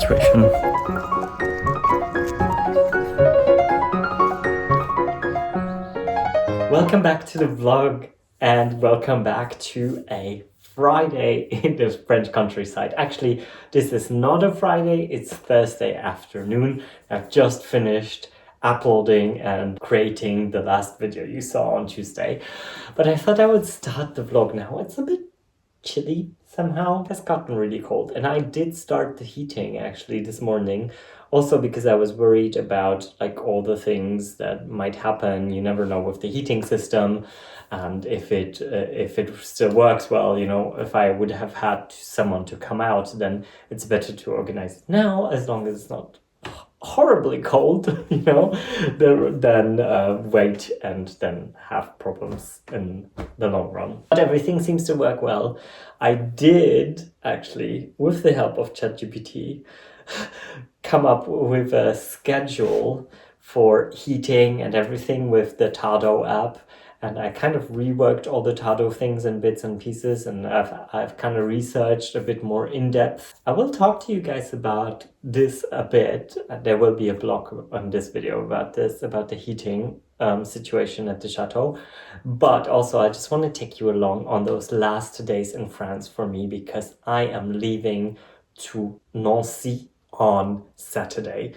situation. Welcome back to the vlog and welcome back to a Friday in the French countryside. Actually, this is not a Friday, it's Thursday afternoon. I've just finished uploading and creating the last video you saw on Tuesday. But I thought I would start the vlog now. It's a bit chilly somehow. It has gotten really cold, and I did start the heating actually this morning, also because I was worried about like all the things that might happen. You never know with the heating system, and if it still works well. You know, if I would have had someone to come out, then it's better to organize it now, as long as it's not horribly cold, you know, than wait and then have problems in the long run. But everything seems to work well. I did actually, with the help of ChatGPT, come up with a schedule for heating and everything with the Chateau app. And I kind of reworked all the Chateau things in bits and pieces, and I've kind of researched a bit more in depth. I will talk to you guys about this a bit. There will be a blog on this video about this, about the heating situation at the Chateau. But also I just want to take you along on those last days in France for me, because I am leaving to Nancy on Saturday.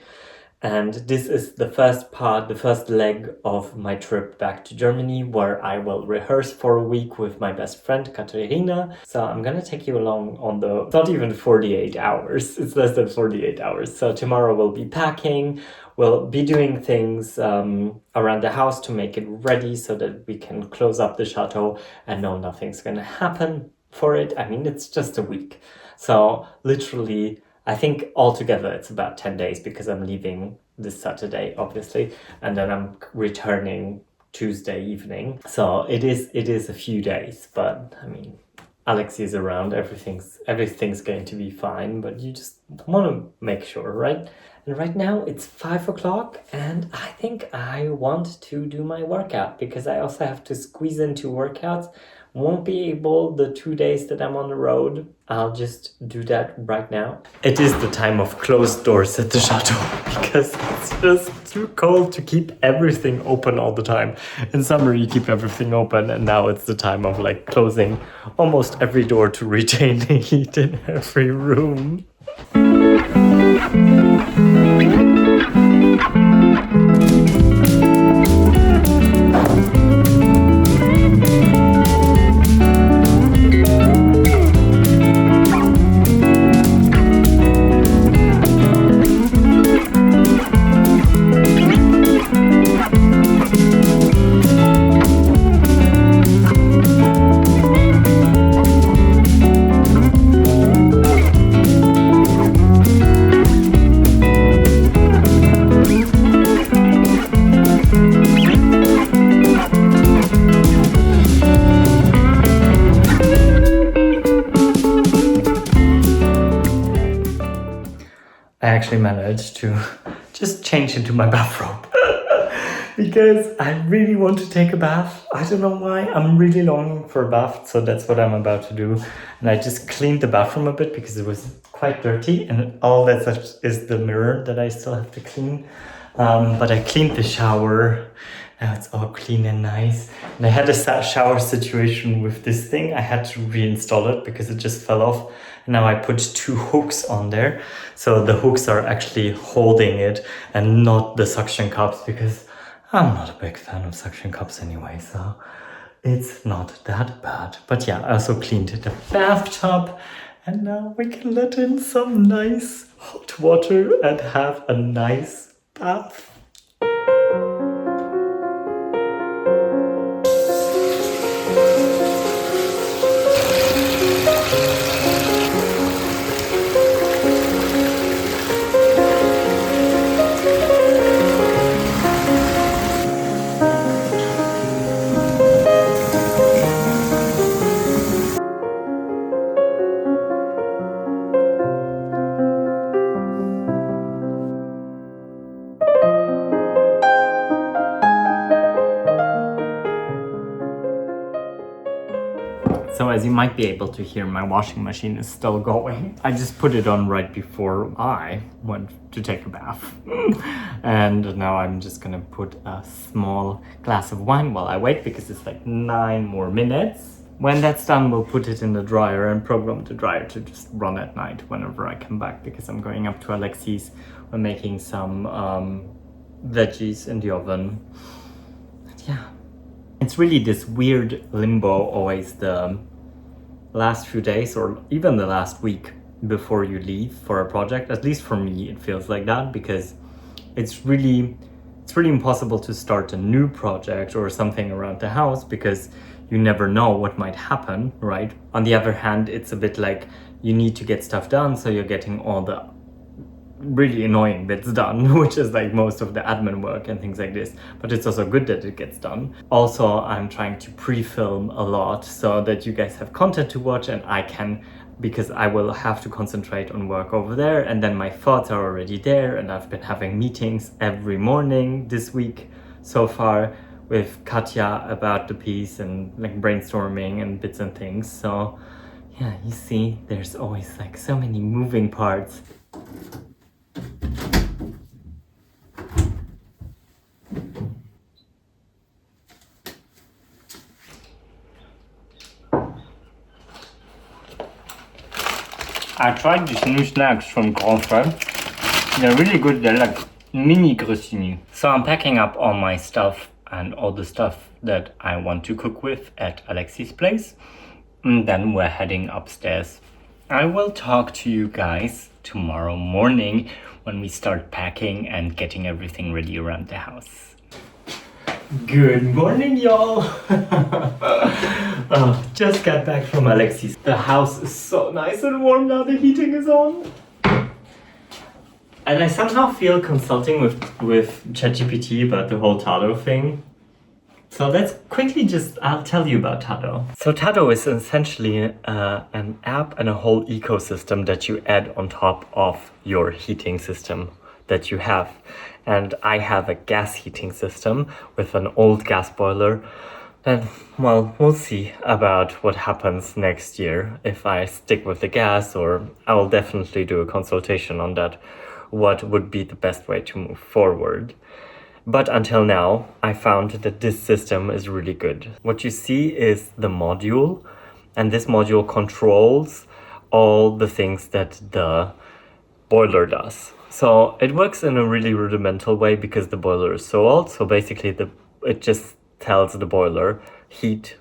And this is the first part, the first leg of my trip back to Germany, where I will rehearse for a week with my best friend, Katerina. So I'm gonna take you along on the, not even 48 hours, it's less than 48 hours. So tomorrow we'll be packing, we'll be doing things around the house to make it ready so that we can close up the Chateau and know nothing's gonna happen for it. I mean, it's just a week. So literally, I think altogether it's about 10 days, because I'm leaving this Saturday, obviously, and then I'm returning Tuesday evening. So it is a few days, but I mean, Alex is around, everything's going to be fine, but you just want to make sure, right? And right now it's 5 o'clock, and I think I want to do my workout, because I also have to squeeze in 2 workouts. Won't be able the 2 days that I'm on the road. I'll just do that right now. It is the time of closed doors at the Chateau, because it's just too cold to keep everything open all the time. In summer you keep everything open, and now it's the time of like closing almost every door to retain the heat in every room. I actually managed to just change into my bathrobe because I really want to take a bath. I don't know why. I'm really longing for a bath, so that's what I'm about to do. And I just cleaned the bathroom a bit because it was quite dirty, and all that's left is the mirror that I still have to clean. But I cleaned the shower. Now it's all clean and nice. And I had a shower situation with this thing. I had to reinstall it because it just fell off. And now I put 2 hooks on there. So the hooks are actually holding it and not the suction cups, because I'm not a big fan of suction cups anyway. So it's not that bad. But yeah, I also cleaned the bathtub. And now we can let in some nice hot water and have a nice bath. So as you might be able to hear, my washing machine is still going. I just put it on right before I went to take a bath. And now I'm just gonna put a small glass of wine while I wait, because it's like 9 more minutes. When that's done, we'll put it in the dryer and program the dryer to just run at night whenever I come back, because I'm going up to Alexis. We're making some veggies in the oven. And yeah. It's really this weird limbo always the last few days or even the last week before you leave for a project. At least for me, it feels like that, because it's really impossible to start a new project or something around the house, because you never know what might happen, right? On the other hand, it's a bit like you need to get stuff done, so you're getting all the really annoying bits done, which is like most of the admin work and things like this, but it's also good that it gets done. Also, I'm trying to pre-film a lot so that you guys have content to watch, and I can, because I will have to concentrate on work over there, and then my thoughts are already there, and I've been having meetings every morning this week so far with Katja about the piece and like brainstorming and bits and things. So yeah, you see, there's always like so many moving parts. I tried these new snacks from Grand Frère. They're really good, they're like mini grissini. So I'm packing up all my stuff and all the stuff that I want to cook with at Alexis' place. And then we're heading upstairs. I will talk to you guys tomorrow morning when we start packing and getting everything ready around the house. Good morning, y'all! Just got back from Alexis. The house is so nice and warm now the heating is on. And I somehow feel consulting with ChatGPT about the whole Chateau thing. So let's quickly I'll tell you about Chateau. So Chateau is essentially an app and a whole ecosystem that you add on top of your heating system that you have. And I have a gas heating system with an old gas boiler. And well, we'll see about what happens next year if I stick with the gas, or I will definitely do a consultation on that, what would be the best way to move forward. But until now, I found that this system is really good. What you see is the module, and this module controls all the things that the boiler does. So it works in a really rudimental way because the boiler is so old. So basically it just tells the boiler, heat,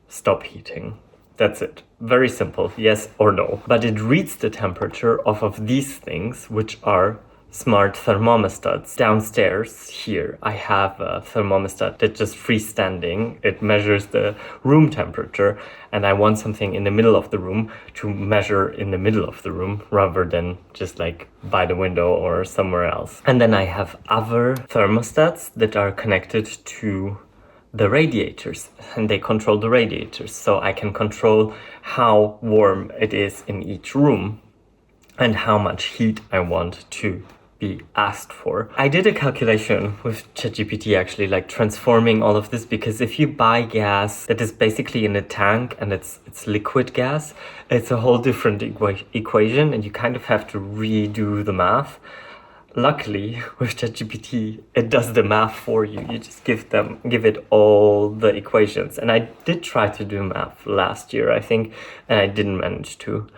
stop heating. That's it. Very simple, yes or no. But it reads the temperature off of these things, which are smart thermostats. Downstairs here, I have a thermostat that's just freestanding. It measures the room temperature, and I want something in the middle of the room to measure in the middle of the room rather than just like by the window or somewhere else. And then I have other thermostats that are connected to the radiators, and they control the radiators. So I can control how warm it is in each room and how much heat I want to be asked for. I did a calculation with ChatGPT actually, like transforming all of this, because if you buy gas that is basically in a tank and it's liquid gas, it's a whole different equation, and you kind of have to redo the math. Luckily, with ChatGPT, it does the math for you. You just give it all the equations. And I did try to do math last year, I think, and I didn't manage to.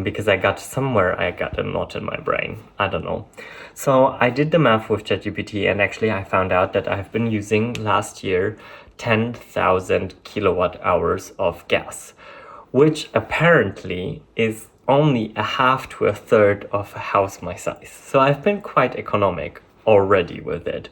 Because I got a knot in my brain. I don't know. So I did the math with ChatGPT, and actually I found out that I've been using last year 10,000 kilowatt hours of gas, which apparently is only a half to a third of a house my size. So I've been quite economic already with it.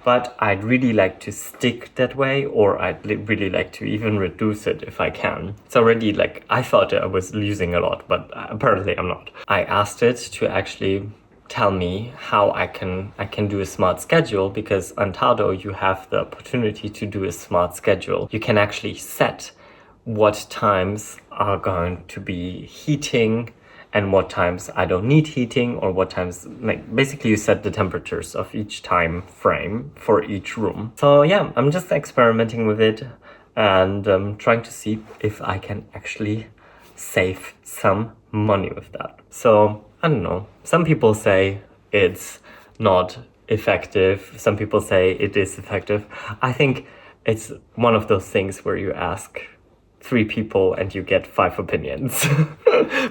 But I'd really like to stick that way, or I'd really like to even reduce it if I can. It's already like, I thought I was using a lot, but apparently I'm not. I asked it to actually tell me how I can do a smart schedule, because on Chateau you have the opportunity to do a smart schedule. You can actually set what times are going to be heating and what times I don't need heating, or what times, like basically you set the temperatures of each time frame for each room. So yeah, I'm just experimenting with it. and trying to see if I can actually save some money with that. So I don't know. Some people say it's not effective. Some people say it is effective. I think it's one of those things where you ask 3 people and you get 5 opinions.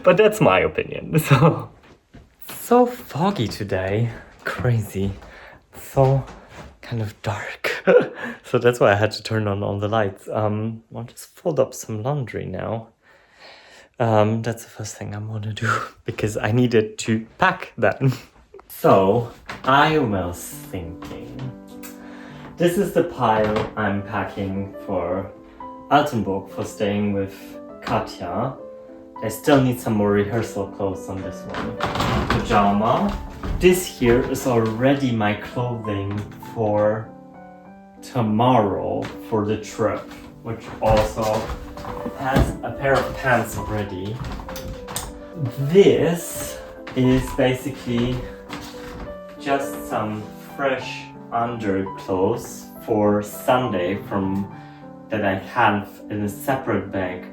But that's my opinion. So foggy today. Crazy. So kind of dark. So that's why I had to turn on all the lights. I'll just fold up some laundry now. That's the first thing I'm gonna do because I needed to pack then. So I was thinking, this is the pile I'm packing for Altenburg for staying with Katja. I still need some more rehearsal clothes on this one. Pajama. This here is already my clothing for tomorrow for the trip, which also has a pair of pants already. This is basically just some fresh underclothes for Sunday that I have in a separate bag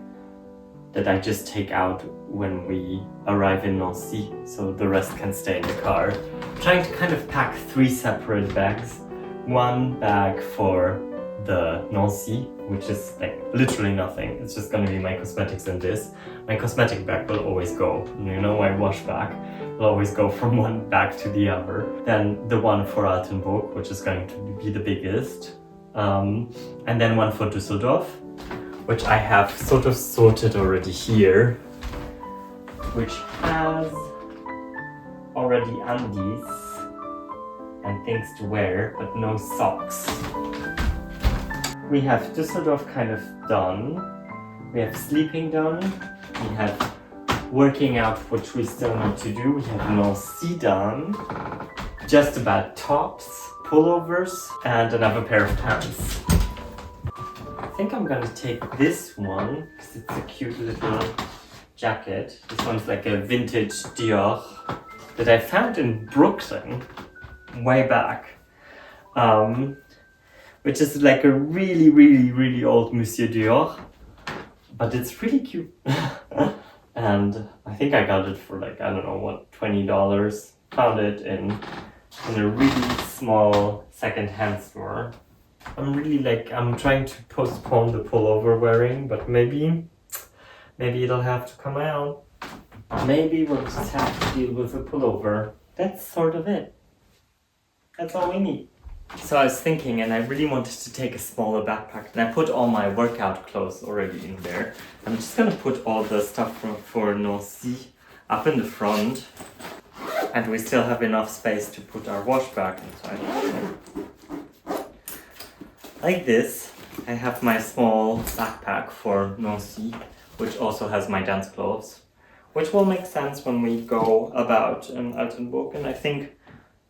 that I just take out when we arrive in Nancy, so the rest can stay in the car. I'm trying to kind of pack 3 separate bags. One bag for the Nancy, which is like literally nothing. It's just gonna be my cosmetics in this. My cosmetic bag will always go, my wash bag will always go from one bag to the other. Then the one for Altenburg, which is going to be the biggest. And then one for Düsseldorf, which I have sort of sorted already here, which has already undies and things to wear, but no socks. We have Düsseldorf kind of done. We have sleeping done. We have working out, which we still need to do. We have Nancy done. Just about tops, pullovers, and another pair of pants. I think I'm gonna take this one because it's a cute little jacket. This one's like a vintage Dior that I found in Brooklyn way back, which is like a really, really, really old Monsieur Dior, but it's really cute. And I think I got it for like, I don't know what, $20. Found it in a really small second-hand store. I'm trying to postpone the pullover wearing, but maybe it'll have to come out. Maybe we'll just have to deal with a pullover. That's sort of it. That's all we need. So I was thinking, and I really wanted to take a smaller backpack, and I put all my workout clothes already in there. I'm just gonna put all the stuff for Nancy up in the front, and we still have enough space to put our wash bag inside. Like this, I have my small backpack for Nancy, which also has my dance clothes, which will make sense when we go about in Altenburg, and I think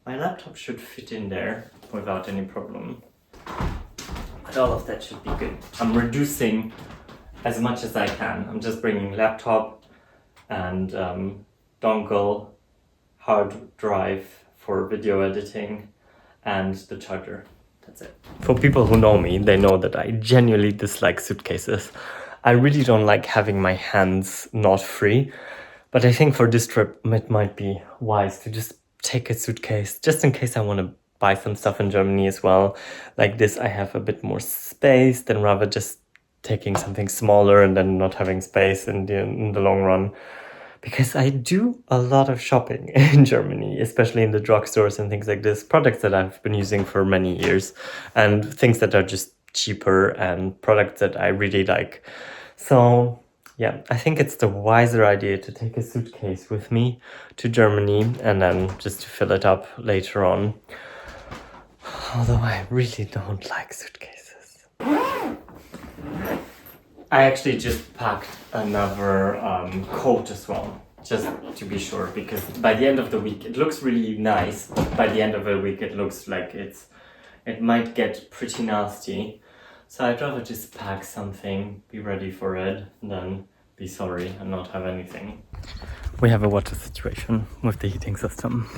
my laptop should fit in there without any problem. But all of that should be good. I'm reducing as much as I can. I'm just bringing laptop and dongle, hard drive for video editing, and the charger. That's it. For people who know me, they know that I genuinely dislike suitcases. I really don't like having my hands not free, but I think for this trip it might be wise to just take a suitcase, just in case I want to buy some stuff in Germany as well. Like this, I have a bit more space than rather just taking something smaller and then not having space in the long run. Because I do a lot of shopping in Germany, especially in the drugstores and things like this, products that I've been using for many years and things that are just cheaper and products that I really like. So yeah, I think it's the wiser idea to take a suitcase with me to Germany and then just to fill it up later on. Although I really don't like suitcases. I actually just packed another coat as well, just to be sure, because by the end of the week it looks really nice, but by the end of the week it looks like it might get pretty nasty. So I'd rather just pack something, be ready for it, than be sorry and not have anything. We have a water situation with the heating system.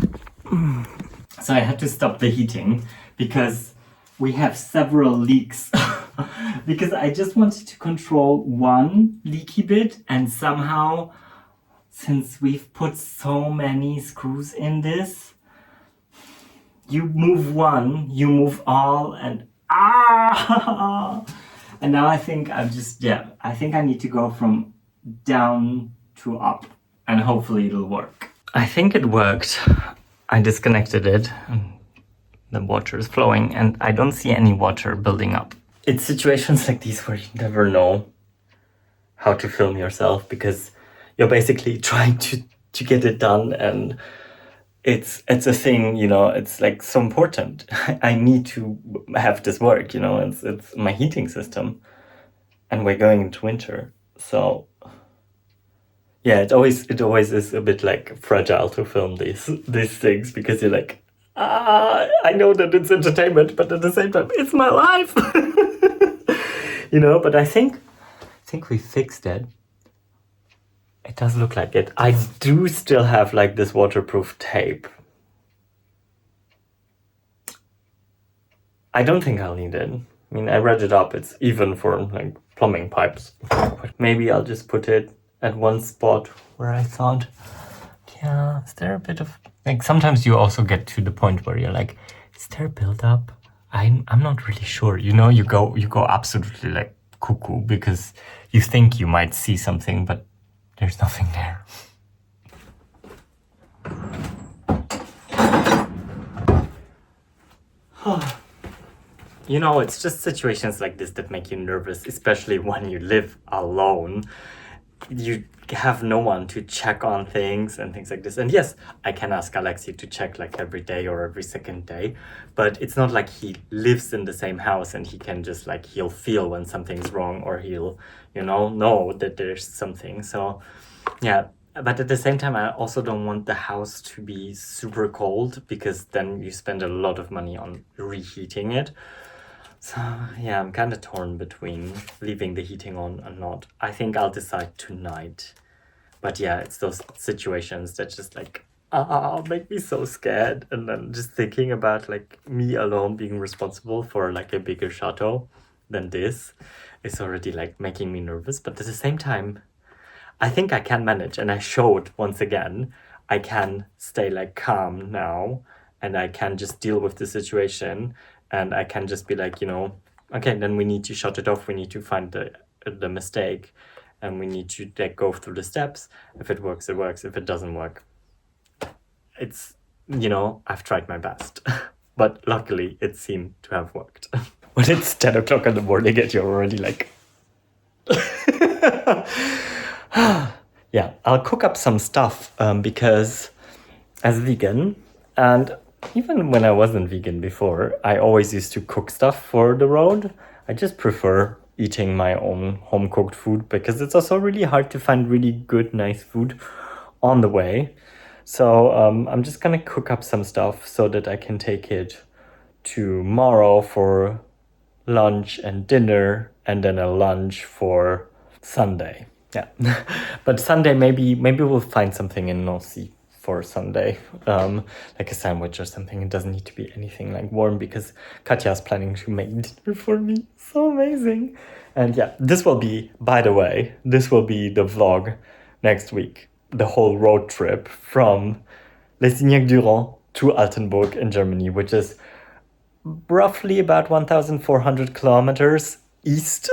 So I had to stop the heating because we have several leaks because I just wanted to control one leaky bit, and somehow, since we've put so many screws in this, you move one, you move all, and and now I think I think I need to go from down to up, and hopefully it'll work. I think it worked. I disconnected it, and the water is flowing, and I don't see any water building up. It's situations like these where you never know how to film yourself, because you're basically trying to get it done, and it's a thing, you know. It's like so important. I need to have this work, you know. It's my heating system, and we're going into winter, so yeah, it always is a bit like fragile to film these things, because you're like, I know that it's entertainment, but at the same time, it's my life. You know, but I think we fixed it. It does look like it. I do still have like this waterproof tape. I don't think I'll need it. I mean, I read it up. It's even for like plumbing pipes. But maybe I'll just put it at one spot where I thought, yeah, is there a bit of like, sometimes you also get to the point where you're like, is there a build-up? I'm not really sure. You know, you go absolutely like cuckoo, because you think you might see something, but there's nothing there. You know, it's just situations like this that make you nervous, especially when you live alone. You have no one to check on things and things like this. And yes, I can ask Alexi to check like every day or every second day, but it's not like he lives in the same house and he can just like, he'll feel when something's wrong, or he'll, you know that there's something. So yeah, but at the same time, I also don't want the house to be super cold, because then you spend a lot of money on reheating it. So yeah, I'm kind of torn between leaving the heating on or not. I think I'll decide tonight. But yeah, it's those situations that just like, make me so scared. And then just thinking about like me alone being responsible for like a bigger chateau than this is already like making me nervous. But at the same time, I think I can manage, and I showed once again, I can stay like calm now, and I can just deal with the situation, and I can just be like, you know, okay, then we need to shut it off. We need to find the mistake, and we need to like go through the steps. If it works, it works. If it doesn't work, it's, you know, I've tried my best. But luckily, it seemed to have worked. When it's 10 o'clock in the morning and you're already like... Yeah, I'll cook up some stuff, because as vegan, and even when I wasn't vegan before, I always used to cook stuff for the road. I just prefer eating my own home-cooked food, because it's also really hard to find really good, nice food on the way. So I'm just gonna cook up some stuff so that I can take it tomorrow for lunch and dinner, and then a lunch for Sunday. Yeah. But Sunday, maybe we'll find something in Nancy for Sunday, like a sandwich or something. It doesn't need to be anything like warm, because Katja's planning to make dinner for me. So amazing. And yeah, this will be, by the way, this will be the vlog next week. The whole road trip from Les Signacs-Durand to Altenburg in Germany, which is roughly about 1,400 kilometers east.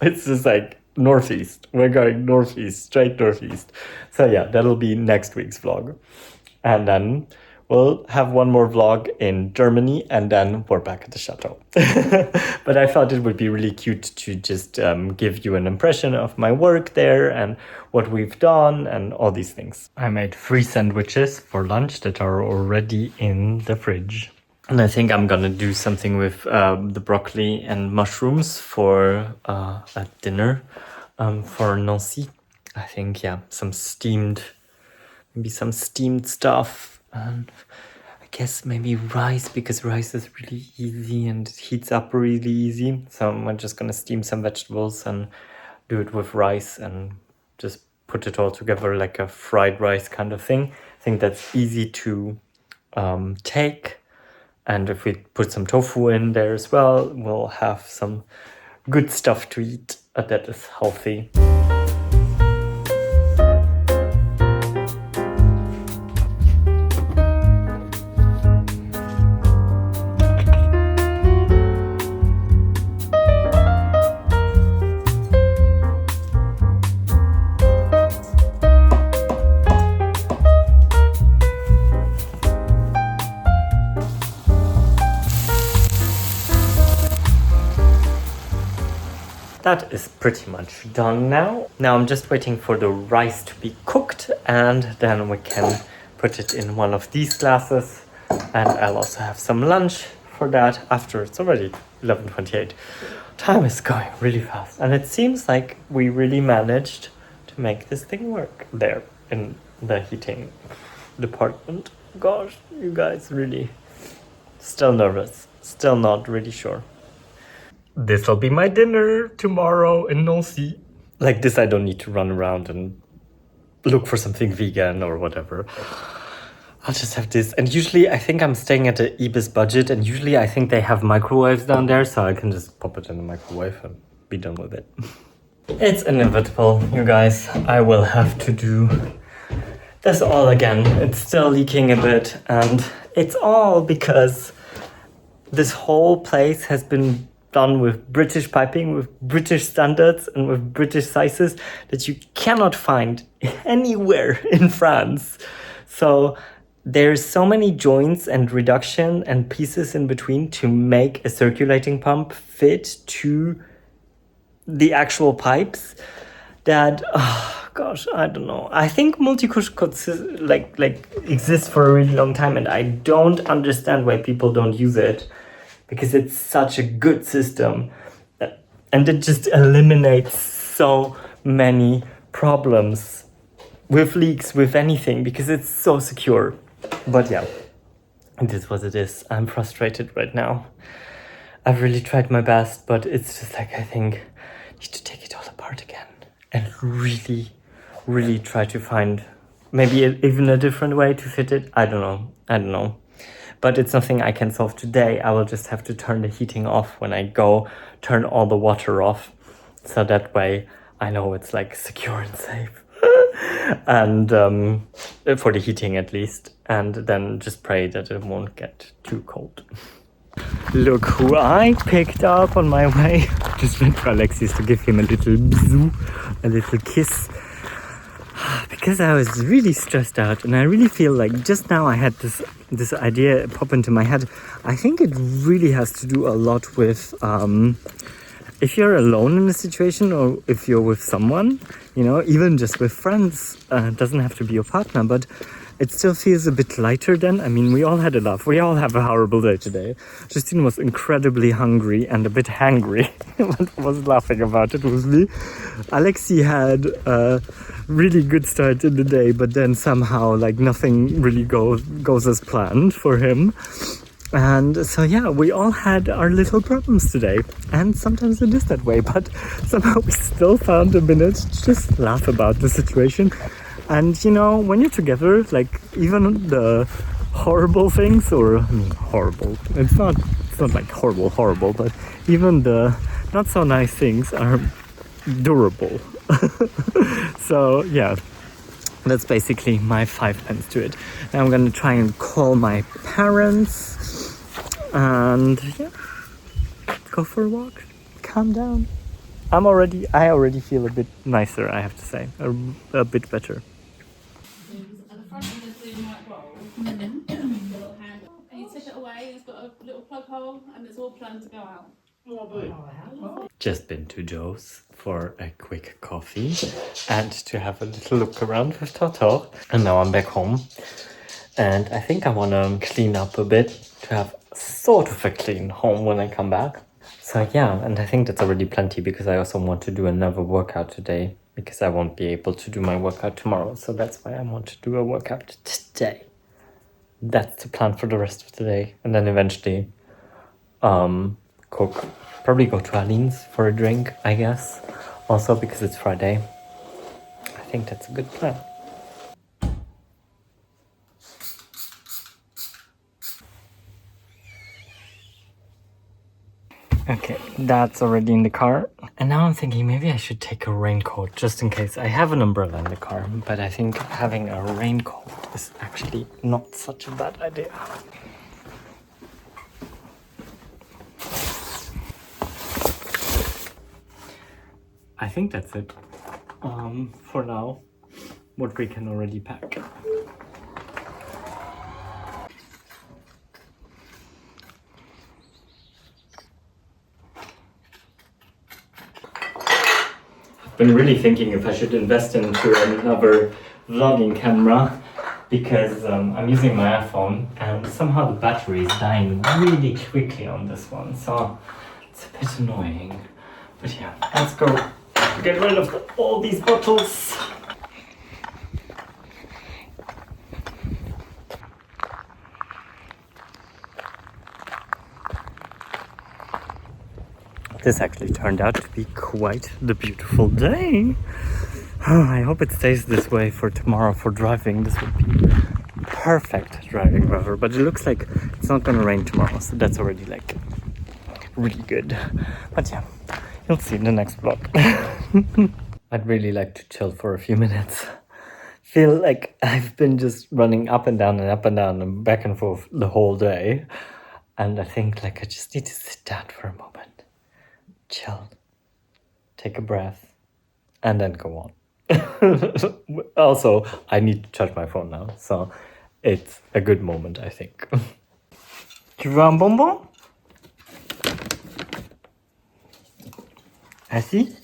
It's just like northeast. We're going northeast, straight northeast. So yeah, that'll be next week's vlog. And then we'll have one more vlog in Germany, and then we're back at the chateau. But I thought it would be really cute to just give you an impression of my work there and what we've done and all these things. I made 3 sandwiches for lunch that are already in the fridge. And I think I'm gonna do something with the broccoli and mushrooms for at dinner for Nancy. I think, yeah, maybe some steamed stuff. And I guess maybe rice, because rice is really easy and it heats up really easy. So I'm just gonna steam some vegetables and do it with rice and just put it all together like a fried rice kind of thing. I think that's easy to take. And if we put some tofu in there as well, we'll have some good stuff to eat that is healthy. That is pretty much done now. Now I'm just waiting for the rice to be cooked and then we can put it in one of these glasses. And I'll also have some lunch for that after it's already 11:28. Time is going really fast. And it seems like we really managed to make this thing work there in the heating department. Gosh, you guys really still nervous. Still not really sure. This'll be my dinner tomorrow in Nancy. Like this, I don't need to run around and look for something vegan or whatever. I'll just have this. And usually I think I'm staying at the Ibis budget and usually I think they have microwaves down there, so I can just pop it in the microwave and be done with it. It's inevitable, you guys. I will have to do this all again. It's still leaking a bit and it's all because this whole place has been done with British piping, with British standards and with British sizes that you cannot find anywhere in France. So there's so many joints and reduction and pieces in between to make a circulating pump fit to the actual pipes that, oh gosh, I don't know. I think multi-couche could like exist for a really long time and I don't understand why people don't use it. Because it's such a good system and it just eliminates so many problems with leaks, with anything, because it's so secure. But yeah, it is what it is. I'm frustrated right now. I've really tried my best, but it's just like I think I need to take it all apart again and really try to find maybe even a different way to fit it. I don't know. But it's nothing I can solve today. I will just have to turn the heating off when I go, turn all the water off. So that way I know it's like secure and safe. And for the heating at least. And then just pray that it won't get too cold. Look who I picked up on my way. Just went for Alexis to give him a little bisou, a little kiss. Because I was really stressed out and I really feel like just now I had this idea pop into my head. I think it really has to do a lot with if you're alone in a situation or if you're with someone, you know, even just with friends, it doesn't have to be your partner, but it still feels a bit lighter then. I mean, we all had a laugh. We all have a horrible day today. Justine was incredibly hungry and a bit hangry. What was laughing about it was me. Alexi had a really good start in the day, but then somehow like nothing really goes as planned for him. And so yeah, we all had our little problems today. And sometimes it is that way, but somehow we still found a minute to just laugh about the situation. And you know, when you're together, like even the horrible things, or I mean horrible, it's not like horrible, but even the not so nice things are durable. So yeah, that's basically my 5 pence to it. Now I'm gonna try and call my parents and yeah, go for a walk, calm down. I already feel a bit nicer, I have to say, a bit better. At the front of the Zoom white roll, and then the little handle. And you tip it away, it's got a little plug hole, and it's all planned to go out. Just been to Joe's for a quick coffee and to have a little look around with Chateau. And now I'm back home. And I think I want to clean up a bit to have sort of a clean home when I come back. So yeah, and I think that's already plenty because I also want to do another workout today because I won't be able to do my workout tomorrow. So that's why I want to do a workout today. That's the plan for the rest of the day. And then eventually cook. Probably go to Aline's for a drink, I guess. Also because it's Friday. I think that's a good plan. Okay, That's already in the car. And now I'm thinking maybe I should take a raincoat just in case. I have an umbrella in the car, but I think having a raincoat is actually not such a bad idea. I think that's it for now, what we can already pack. Been really thinking if I should invest into another vlogging camera because I'm using my iPhone and somehow the battery is dying really quickly on this one, so it's a bit annoying. But yeah, let's go get rid of all these bottles. This actually turned out to be quite the beautiful day. I hope it stays this way for tomorrow for driving. This would be perfect driving weather, but it looks like it's not gonna rain tomorrow, so that's already like really good. But yeah, you'll see in the next vlog. I'd really like to chill for a few minutes. Feel like I've been just running up and down and up and down and back and forth the whole day, and I think like I just need to sit down for a moment. Chill, take a breath, and then go on. Also, I need to charge my phone now, so it's a good moment, I think. Tu veux un bonbon? Assis?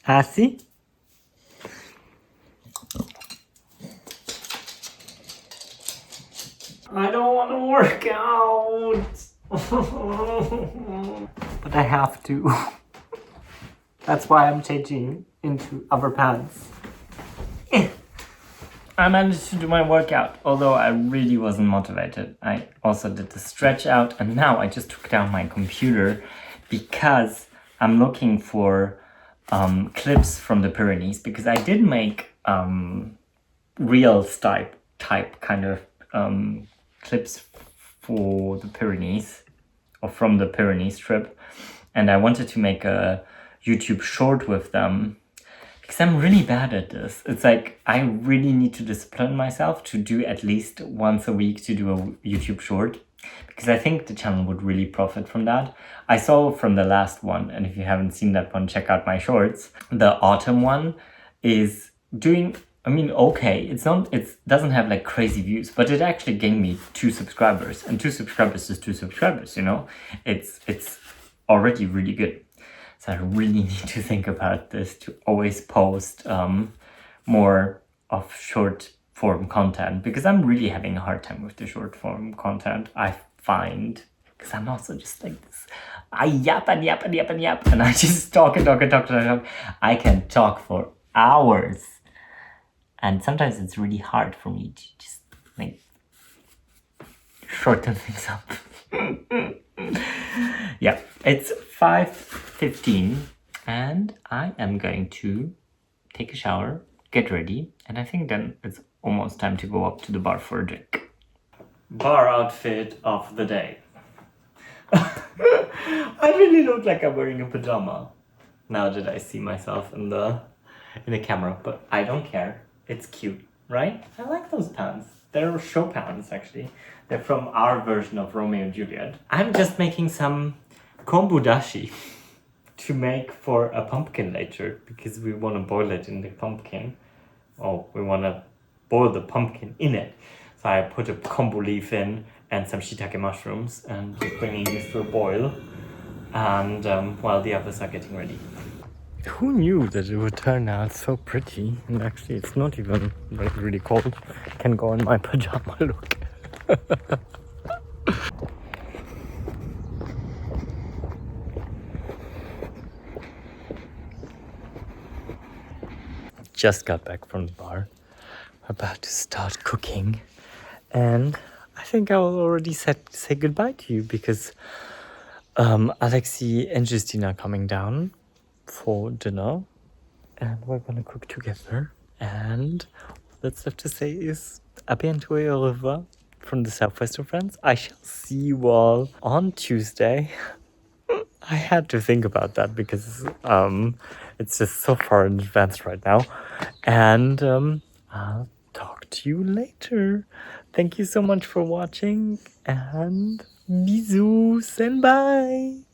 Assis? I don't want to work out. But I have to. That's why I'm changing into other pants. I managed to do my workout, although I really wasn't motivated. I also did the stretch out, and now I just took down my computer because I'm looking for clips from the Pyrenees, because I did make reels type kind of clips for the Pyrenees, or from the Pyrenees trip, and I wanted to make a YouTube short with them because I'm really bad at this. It's like I really need to discipline myself to do at least once a week to do a YouTube short, because I think the channel would really profit from that. I saw from the last one, and if you haven't seen that one, check out my shorts. The autumn one is doing, I mean, okay, it doesn't have like crazy views, but it actually gained me 2 subscribers, and 2 subscribers is 2 subscribers, you know? It's already really good. So I really need to think about this to always post more of short form content, because I'm really having a hard time with the short form content, I find, because I'm also just like this. I yap and yap and yap and yap, and I just talk and talk and talk and talk. I can talk for hours. And sometimes it's really hard for me to just like shorten things up. Yeah, it's 5:15 and I am going to take a shower, get ready, and I think then it's almost time to go up to the bar for a drink. Bar outfit of the day. I really look like I'm wearing a pajama now that I see myself in the camera, but I don't care. It's cute, right? I like those pants. They're show pants, actually. They're from our version of Romeo and Juliet. I'm just making some kombu dashi to make for a pumpkin later, because we want to boil it in the pumpkin. Oh, we want to boil the pumpkin in it. So I put a kombu leaf in and some shiitake mushrooms and just bringing this to a boil. And while the others are getting ready. Who knew that it would turn out so pretty? And actually, it's not even like really cold. I can go in my pajama look. Just got back from the bar. We're about to start cooking. And I think I will already say goodbye to you, because Alexi and Justina are coming down for dinner, and we're gonna cook together. And all that's left to say is à bientôt et au revoir from the southwest of France. I shall see you all on Tuesday. I had to think about that because it's just so far in advance right now. And I'll talk to you later. Thank you so much for watching and bisous and bye.